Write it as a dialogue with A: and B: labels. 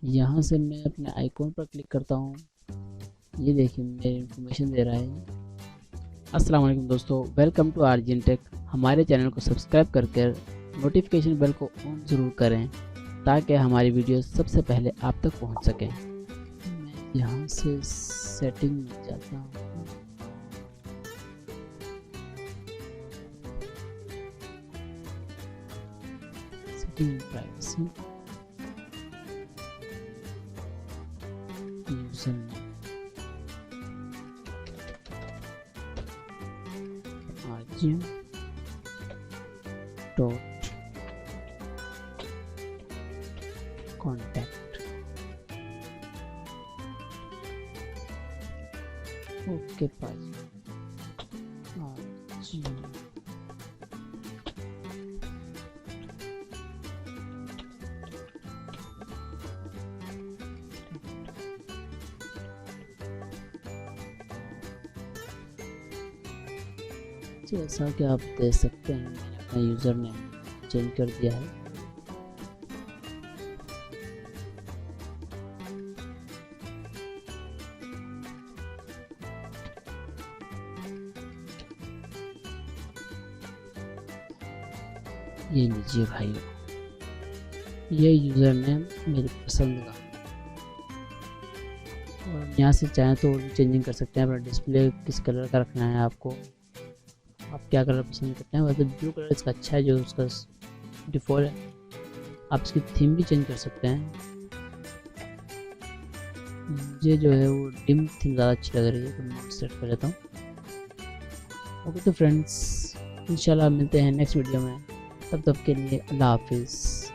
A: यहाँ से मैं अपने आइकॉन पर क्लिक करता हूँ। ये देखिए मेरी इन्फॉर्मेशन दे रहा है। अस्सलाम वालेकुम दोस्तों, वेलकम टू RGN टेक। हमारे चैनल को सब्सक्राइब करके नोटिफिकेशन बेल को ऑन ज़रूर करें ताकि हमारी वीडियो सबसे पहले आप तक पहुँच सकें। मैं यहाँ से सेटिंग में जाता हूँ। Setting privacy, user RGN contact. Okay पाजी RGN जैसा कि आप देख सकते हैं मैंने अपना यूज़र नेम चेंज कर दिया है। ये लीजिए भाई, ये यूज़र नेम मेरी पसंद का। और यहाँ से चाहें तो चेंजिंग कर सकते हैं। अपना डिस्प्ले किस कलर का रखना है आपको, आप क्या कलर पसंद करते हैं। वैसे ब्लू कलर इसका अच्छा है जो उसका डिफ़ॉल्ट है। आप इसकी थीम भी चेंज कर सकते हैं। मुझे जो है वो डिम थीम ज़्यादा अच्छी लग रही है तो मैं सेट कर लेता हूँ। ओके तो फ्रेंड्स, इंशाल्लाह मिलते हैं नेक्स्ट वीडियो में। तब तक के लिए अल्लाह हाफिज़।